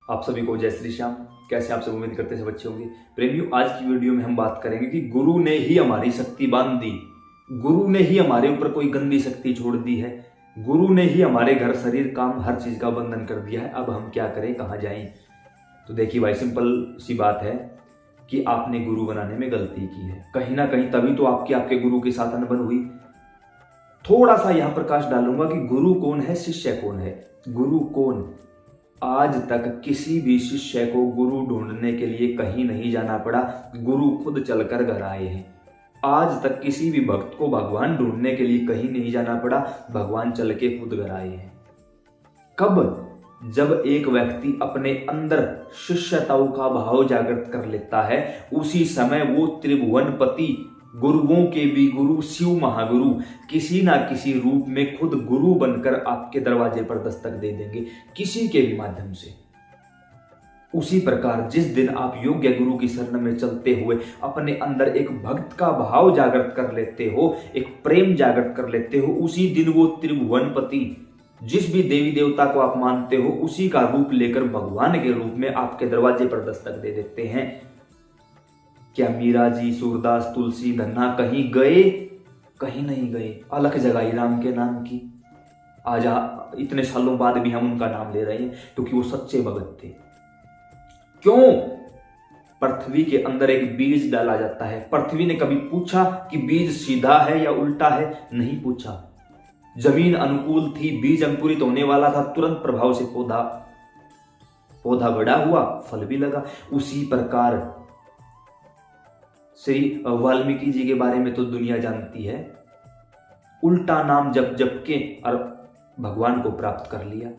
आप सभी को जय श्री श्याम। कैसे आप सब उम्मीद करते हैं सब अच्छे होंगे। प्रेमियों, आज की वीडियो में हम बात करेंगे कि गुरु ने ही हमारी शक्ति बांध दी, गुरु ने ही हमारे ऊपर कोई गंदी शक्ति छोड़ दी है, गुरु ने ही हमारे घर शरीर काम हर चीज का बंधन कर दिया है। अब हम क्या करें, कहाँ जाएं? तो देखिए भाई, सिंपल सी बात है कि आपने गुरु बनाने में गलती की है कहीं ना कहीं, तभी तो आपके गुरु के साथ अनबन हुई। थोड़ा सा यहां प्रकाश डालूंगा कि गुरु कौन है, शिष्य कौन है। गुरु कौन? आज तक किसी भी शिष्य को गुरु ढूंढने के लिए कहीं नहीं जाना पड़ा, गुरु खुद चलकर घर आए हैं। आज तक किसी भी भक्त को भगवान ढूंढने के लिए कहीं नहीं जाना पड़ा, भगवान चल के खुद घर आए हैं। कब? जब एक व्यक्ति अपने अंदर शिष्यताओं का भाव जागृत कर लेता है, उसी समय वो त्रिभुवनपति, गुरुओं के भी गुरु, शिव महागुरु किसी ना किसी रूप में खुद गुरु बनकर आपके दरवाजे पर दस्तक दे देंगे, किसी के भी माध्यम से। उसी प्रकार जिस दिन आप योग्य गुरु की शरण में चलते हुए अपने अंदर एक भक्त का भाव जागृत कर लेते हो, एक प्रेम जागृत कर लेते हो, उसी दिन वो त्रिभुवनपति, जिस भी देवी देवता को आप मानते हो, उसी का रूप लेकर भगवान के रूप में आपके दरवाजे पर दस्तक दे देते हैं। क्या मीरा जी, सूरदास, तुलसी, धन्ना कहीं गए? कहीं नहीं गए। अलख जगाई राम के नाम की। आज इतने सालों बाद भी हम उनका नाम ले रहे हैं क्योंकि वो सच्चे भगत थे। क्यों? पृथ्वी के अंदर एक बीज डाला जाता है। पृथ्वी ने कभी पूछा कि बीज सीधा है या उल्टा है? नहीं पूछा। जमीन अनुकूल थी, बीज अंकुरित होने वाला था, तुरंत प्रभाव से पौधा बड़ा हुआ, फल भी लगा। उसी प्रकार श्री वाल्मीकि जी के बारे में तो दुनिया जानती है, उल्टा नाम जप जप के और भगवान को प्राप्त कर लिया।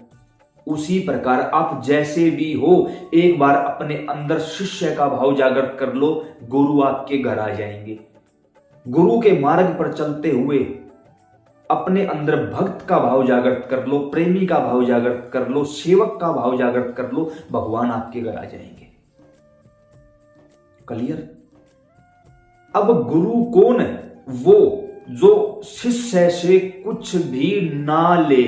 उसी प्रकार आप जैसे भी हो, एक बार अपने अंदर शिष्य का भाव जागृत कर लो, गुरु आपके घर आ जाएंगे। गुरु के मार्ग पर चलते हुए अपने अंदर भक्त का भाव जागृत कर लो, प्रेमी का भाव जागृत कर लो, सेवक का भाव जागृत कर लो, भगवान आपके घर आ जाएंगे। क्लियर? अब गुरु कौन है? वो जो शिष्य से कुछ भी ना ले।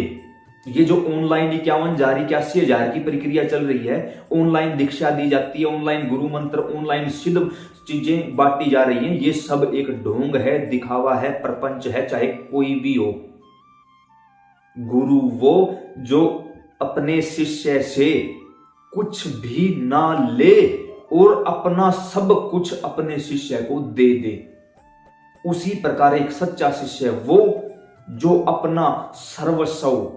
ये जो ऑनलाइन 81,000 की प्रक्रिया चल रही है, ऑनलाइन दीक्षा दी जाती है, ऑनलाइन गुरु मंत्र, ऑनलाइन सिद्ध चीजें बांटी जा रही हैं, ये सब एक ढोंग है, दिखावा है, प्रपंच है, चाहे कोई भी हो। गुरु वो जो अपने शिष्य से कुछ भी ना ले और अपना सब कुछ अपने शिष्य को दे दे। उसी प्रकार एक सच्चा शिष्य वो जो अपना सर्वस्व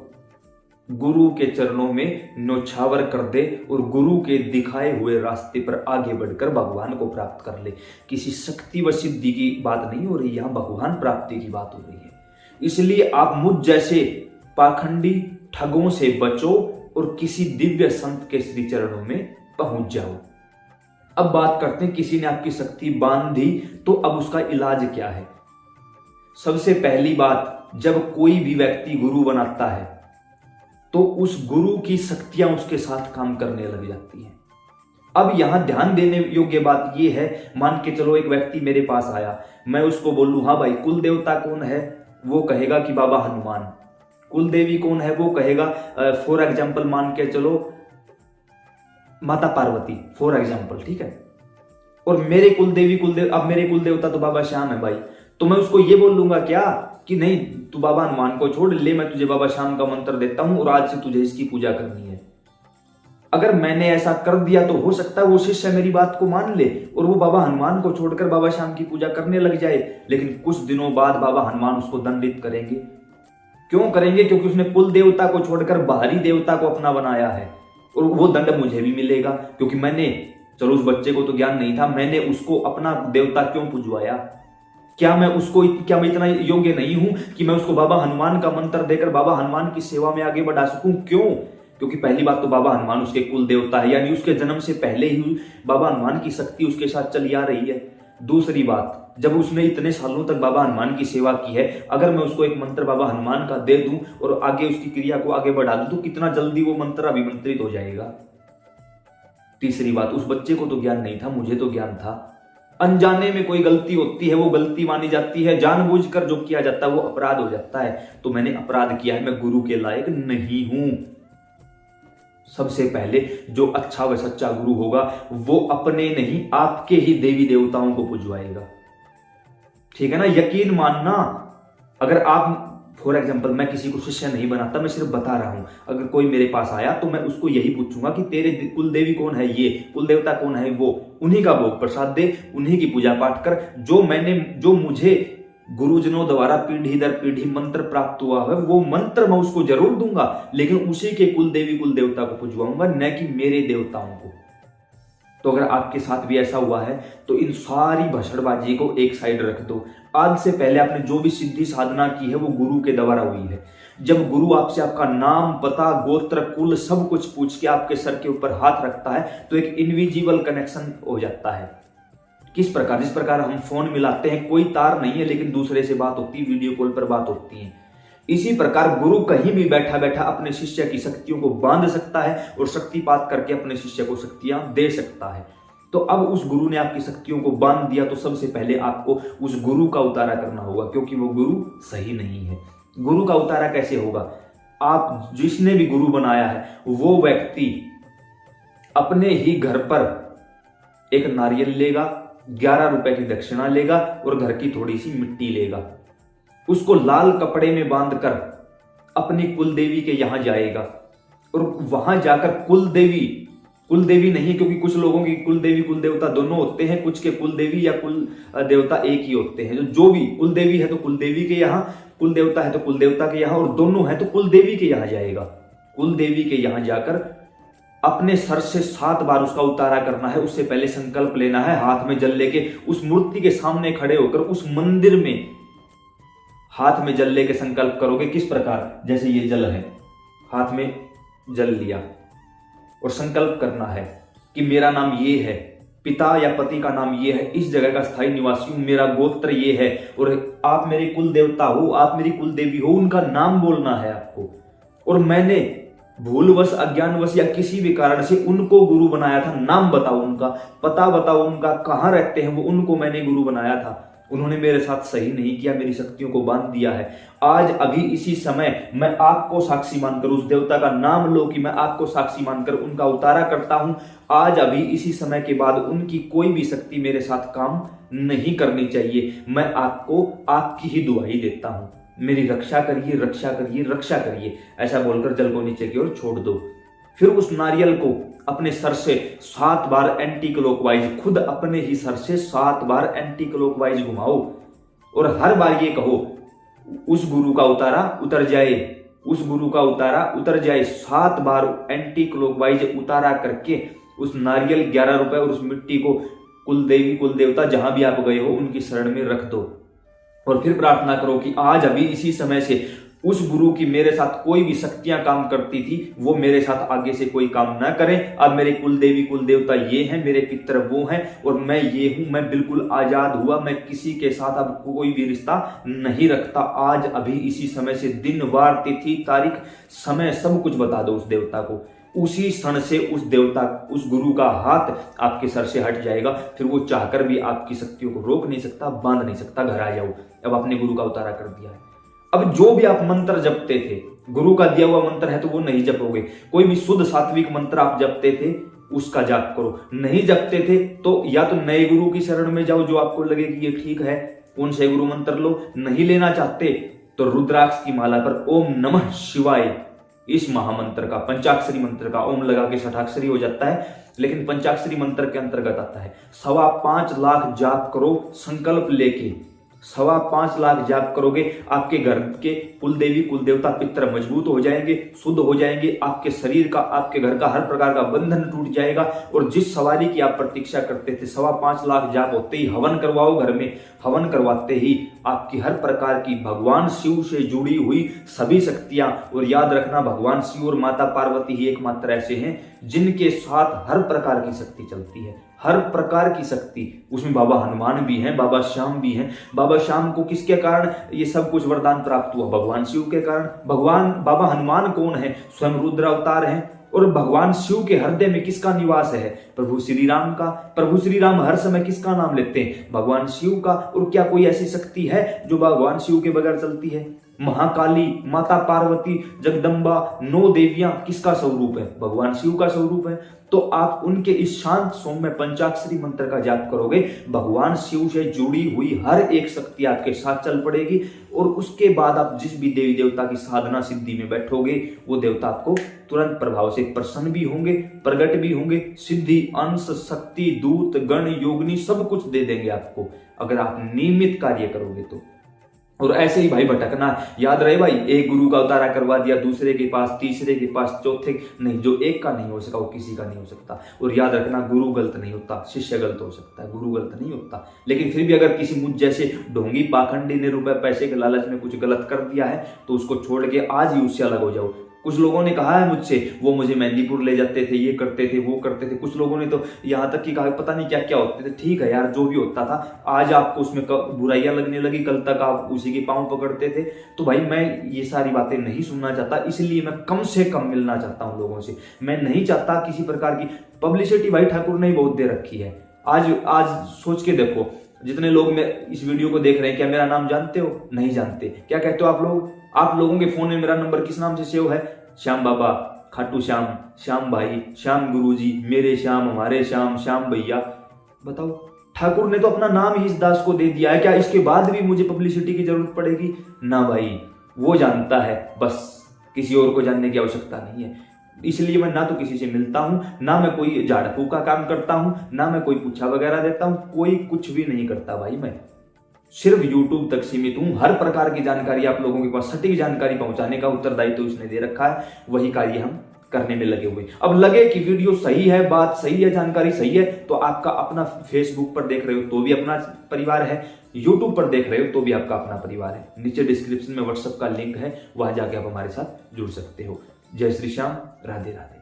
गुरु के चरणों में न्योछावर कर दे और गुरु के दिखाए हुए रास्ते पर आगे बढ़कर भगवान को प्राप्त कर ले। किसी शक्ति व सिद्धि की बात नहीं हो रही, यहां भगवान प्राप्ति की बात हो रही है। इसलिए आप मुझ जैसे पाखंडी ठगों से बचो और किसी दिव्य संत के श्री चरणों में पहुंच जाओ। अब बात करते हैं, किसी ने आपकी शक्ति बांध दी तो अब उसका इलाज क्या है? सबसे पहली बात, जब कोई भी व्यक्ति गुरु बनाता है तो उस गुरु की शक्तियां उसके साथ काम करने लग जाती हैं। अब यहां ध्यान देने योग्य बात यह है, मान के चलो एक व्यक्ति मेरे पास आया, मैं उसको बोलूं हाँ भाई कुल देवता कौन है? वो कहेगा कि बाबा हनुमान। कुल देवी कौन है? वो कहेगा फॉर एग्जाम्पल मान के चलो माता पार्वती, फॉर एग्जाम्पल, ठीक है। और मेरे कुलदेवी अब मेरे कुल देवता तो बाबा श्याम है भाई, तो मैं उसको ये बोल लूंगा क्या कि नहीं तू बाबा हनुमान को छोड़ ले, मैं तुझे बाबा श्याम का मंत्र देता हूं और आज से तुझे इसकी पूजा करनी है। अगर मैंने ऐसा कर दिया तो हो सकता है वो शिष्य मेरी बात को मान ले और वो बाबा हनुमान को छोड़कर बाबा श्याम की पूजा करने लग जाए, लेकिन कुछ दिनों बाद बाबा हनुमान उसको दंडित करेंगे। क्यों करेंगे? क्योंकि उसने कुल देवता को छोड़कर बाहरी देवता को अपना बनाया है और वो दंड मुझे भी मिलेगा, क्योंकि मैंने, चलो उस बच्चे को तो ज्ञान नहीं था, मैंने उसको अपना देवता क्यों पुजवाया? क्या मैं इतना योग्य नहीं हूं कि मैं उसको बाबा हनुमान का मंत्र देकर बाबा हनुमान की सेवा में आगे बढ़ा सकूं? क्यों? क्योंकि पहली बात तो बाबा हनुमान उसके कुल देवता है, यानी उसके जन्म से पहले ही बाबा हनुमान की शक्ति उसके साथ चली आ रही है। दूसरी बात, जब उसने इतने सालों तक बाबा हनुमान की सेवा की है, अगर मैं उसको एक मंत्र बाबा हनुमान का दे दूं और आगे उसकी क्रिया को आगे बढ़ा दूं तो कितना जल्दी वो मंत्र अभिमंत्रित हो जाएगा। तीसरी बात, उस बच्चे को तो ज्ञान नहीं था, मुझे तो ज्ञान था। अनजाने में कोई गलती होती है वो गलती मानी जाती है, जानबूझकर जो किया जाता है वो अपराध हो जाता है। तो मैंने अपराध किया है, मैं गुरु के लायक नहीं हूं। सबसे पहले जो अच्छा व सच्चा गुरु होगा वो अपने नहीं आपके ही देवी देवताओं को पुजवाएगा। ठीक है ना, यकीन मानना। अगर आप फॉर एग्जाम्पल, मैं किसी को शिष्य नहीं बनाता, मैं सिर्फ बता रहा हूं, अगर कोई मेरे पास आया तो मैं उसको यही पूछूंगा कि तेरे कुल देवी कौन है, ये कुल देवता कौन है, वो उन्हीं का भोग प्रसाद दे, उन्हीं की पूजा पाठ कर। जो मुझे गुरुजनों द्वारा पीढ़ी दर पीढ़ी मंत्र प्राप्त हुआ है वो मंत्र मैं उसको जरूर दूंगा, लेकिन उसी के कुल देवी कुल देवता को पुजवाऊंगा, न कि मेरे देवताओं को। तो अगर आपके साथ भी ऐसा हुआ है तो इन सारी भसड़बाजी को एक साइड रख दो। आज से पहले आपने जो भी सिद्धि साधना की है वो गुरु के द्वारा हुई है। जब गुरु आपसे आपका नाम, पता, गोत्र, कुल सब कुछ पूछ के आपके सर के ऊपर हाथ रखता है तो एक इनविजिबल कनेक्शन हो जाता है। किस प्रकार? जिस प्रकार हम फोन मिलाते हैं, कोई तार नहीं है लेकिन दूसरे से बात होती है, वीडियो कॉल पर बात होती है। इसी प्रकार गुरु कहीं भी बैठा बैठा अपने शिष्य की शक्तियों को बांध सकता है और शक्तिपात करके अपने शिष्य को शक्तियां दे सकता है। तो अब उस गुरु ने आपकी शक्तियों को बांध दिया तो सबसे पहले आपको उस गुरु का उतारा करना होगा, क्योंकि वो गुरु सही नहीं है। गुरु का उतारा कैसे होगा? आप जिसने भी गुरु बनाया है वो व्यक्ति अपने ही घर पर एक नारियल लेगा, 11 रुपए की दक्षिणा लेगा और घर की थोड़ी सी मिट्टी लेगा, उसको लाल कपड़े में बांधकर अपनी कुल देवी के यहां जाएगा और वहां जाकर कुल देवी नहीं, क्योंकि कुछ लोगों की कुल देवी कुल देवता दोनों होते हैं, कुछ के कुल देवी या कुल देवता एक ही होते हैं। जो भी कुल देवी है तो कुल देवी के यहाँ, कुल देवता है तो कुल देवता के यहाँ, और दोनों है तो कुल देवी के यहाँ जाएगा। कुल देवी के यहाँ जाकर अपने सर से 7 बार उसका उतारा करना है। उससे पहले संकल्प लेना है, हाथ में जल लेके उस मूर्ति के सामने खड़े होकर उस मंदिर में हाथ में जल लेके संकल्प करोगे। किस प्रकार? जैसे ये जल है, हाथ में जल लिया और संकल्प करना है कि मेरा नाम ये है, पिता या पति का नाम ये है, इस जगह का स्थायी निवासी हूं, मेरा गोत्र ये है और आप मेरे कुल देवता हो, आप मेरी कुल देवी हो, उनका नाम बोलना है आपको। और मैंने भूलवश, अज्ञानवश या किसी भी कारण से उनको गुरु बनाया था, नाम बताओ उनका, पता बताओ उनका, कहाँ रहते हैं वो, उनको मैंने गुरु बनाया था, उन्होंने मेरे साथ सही नहीं किया, मेरी शक्तियों को बांध दिया है। आज अभी इसी समय मैं आपको साक्षी मानकर, उस देवता का नाम लो कि मैं आपको साक्षी मानकर उनका उतारा करता हूं। आज अभी इसी समय के बाद उनकी कोई भी शक्ति मेरे साथ काम नहीं करनी चाहिए। मैं आपको आपकी ही दुआई देता हूं, मेरी रक्षा करिए, रक्षा करिए, रक्षा करिए, ऐसा बोलकर जल को नीचे की ओर छोड़ दो। फिर उस नारियल को अपने सर से 7 बार एंटी क्लॉकवाइज, खुद अपने ही सर से 7 बार एंटी क्लॉकवाइज घुमाओ और हर बार ये कहो, उस गुरु का उतारा उतर जाए, उस गुरु का उतारा उतर जाए। 7 बार एंटी क्लॉकवाइज उतारा करके उस नारियल, 11 रुपए और उस मिट्टी को कुल देवी कुल देवता जहां भी आप गए हो उनकी शरण में रख दो और फिर प्रार्थना करो कि आज अभी इसी समय से उस गुरु की मेरे साथ कोई भी शक्तियां काम करती थी वो मेरे साथ आगे से कोई काम ना करें। अब मेरे कुल देवी कुल देवता ये हैं, मेरे पितर वो हैं और मैं ये हूं, मैं बिल्कुल आजाद हुआ, मैं किसी के साथ अब कोई भी रिश्ता नहीं रखता। आज अभी इसी समय से दिन, वार, तिथि, तारीख, समय सब कुछ बता दो उस देवता को। उसी क्षण से उस देवता, उस गुरु का हाथ आपके सर से हट जाएगा। फिर वो चाहकर भी आपकी शक्तियों को रोक नहीं सकता, बांध नहीं सकता। घर आ जाओ, अब आपने गुरु का उतारा कर दिया है। अब जो भी आप मंत्र जपते थे, गुरु का दिया हुआ मंत्र है तो वो नहीं जपोगे। कोई भी शुद्ध सात्विक मंत्र आप जपते थे उसका जाप करो। नहीं जपते थे तो या तो नए गुरु की शरण में जाओ जो आपको लगे कि ये ठीक है, उनसे गुरु मंत्र लो। नहीं लेना चाहते तो रुद्राक्ष की माला पर ओम नमः शिवाय, इस महामंत्र का, पंचाक्षरी मंत्र का, ओम लगा के 6 हो जाता है, लेकिन पंचाक्षरी मंत्र के अंतर्गत आता है। 5.25 लाख जाप करो संकल्प लेके। 5.25 लाख जाप करोगे, आपके घर के कुल देवी कुल देवता पितर मजबूत हो जाएंगे, शुद्ध हो जाएंगे। आपके शरीर का, आपके घर का हर प्रकार का बंधन टूट जाएगा। और जिस सवारी की आप प्रतीक्षा करते थे, 5.25 लाख जाप होते ही हवन करवाओ घर में। हवन करवाते ही आपकी हर प्रकार की भगवान शिव से जुड़ी हुई सभी शक्तियां, और याद रखना भगवान शिव और माता पार्वती ही एकमात्र ऐसे हैं जिनके साथ हर प्रकार की शक्ति चलती है, हर प्रकार की शक्ति। उसमें बाबा हनुमान भी हैं, बाबा श्याम भी हैं। बाबा श्याम को किसके कारण ये सब कुछ वरदान प्राप्त हुआ? भगवान शिव के कारण। भगवान बाबा हनुमान कौन है? स्वयं रुद्र अवतार हैं। और भगवान शिव के हृदय में किसका निवास है? प्रभु श्री राम का। प्रभु श्री राम हर समय किसका नाम लेते हैं? भगवान शिव का। और क्या कोई ऐसी शक्ति है जो भगवान शिव के बगैर चलती है? महाकाली, माता पार्वती, जगदम्बा, 9 देवियां किसका स्वरूप है? भगवान शिव का स्वरूप है। तो आप उनके इस शांत सौम्य पंचाक्षरी मंत्र का जाप करोगे, भगवान शिव से जुड़ी हुई हर एक शक्ति आपके साथ चल पड़ेगी और उसके बाद आप जिस भी देवी देवता की साधना सिद्धि में बैठोगे वो देवता आपको तुरंत प्रभाव से प्रसन्न भी होंगे, प्रकट भी होंगे, सिद्धि, अंश, शक्ति, दूत, गण, योगिनी सब कुछ दे देंगे आपको, अगर आप नियमित कार्य करोगे तो। और ऐसे ही भाई भटकना याद रहे भाई, एक गुरु का उतारा करवा दिया, दूसरे के पास, तीसरे के पास, चौथे नहीं, जो एक का नहीं हो सका वो किसी का नहीं हो सकता। और याद रखना, गुरु गलत नहीं होता, शिष्य गलत हो सकता है, गुरु गलत नहीं होता। लेकिन फिर भी अगर किसी मुझ जैसे ढोंगी पाखंडी ने रुपए पैसे के लालच में कुछ गलत कर दिया है तो उसको छोड़ के आज ही उससे अलग हो जाओ। कुछ लोगों ने कहा है मुझसे, वो मुझे मेहंदीपुर ले जाते थे, ये करते थे, वो करते थे। कुछ लोगों ने तो यहाँ तक कि कहा पता नहीं क्या क्या होते थे। ठीक है यार, जो भी होता था, आज आपको उसमें बुराइयां लगने लगी, कल तक आप उसी के पांव पकड़ते थे। तो भाई मैं ये सारी बातें नहीं सुनना चाहता, इसलिए मैं कम से कम मिलना चाहता हूँ लोगों से। मैं नहीं चाहता किसी प्रकार की पब्लिसिटी। भाई ठाकुर ने बहुत दे रखी है। आज सोच के देखो, जितने लोग इस वीडियो को देख रहे हैं, क्या मेरा नाम जानते हो? नहीं जानते। क्या कहते हो आप लोग? आप लोगों के फोन में मेरा नंबर किस नाम से सेव है? श्याम बाबा, खाटू श्याम, श्याम भाई, श्याम गुरुजी, मेरे श्याम, हमारे श्याम, श्याम भैया। बताओ, ठाकुर ने तो अपना नाम ही इस दास को दे दिया है। क्या इसके बाद भी मुझे पब्लिसिटी की जरूरत पड़ेगी? ना भाई, वो जानता है, बस किसी और को जानने की आवश्यकता नहीं है। इसलिए मैं ना तो किसी से मिलता हूं, ना मैं कोई झाड़ फूक का काम करता हूं, ना मैं कोई पूछा वगैरह देता हूं, कोई कुछ भी नहीं करता भाई। मैं सिर्फ YouTube तक सीमित हूं। हर प्रकार की जानकारी आप लोगों के पास, सटीक जानकारी पहुंचाने का उत्तरदायित्व तो उसने दे रखा है, वही कार्य हम करने में लगे हुए। अब लगे कि वीडियो सही है, बात सही है, जानकारी सही है, तो आपका अपना फेसबुक पर देख रहे हो तो भी अपना परिवार है, YouTube पर देख रहे हो तो भी आपका अपना परिवार है। नीचे डिस्क्रिप्शन में व्हाट्सएप का लिंक है, वहां जाके आप हमारे साथ जुड़ सकते हो। जय श्री श्याम, राधे राधे।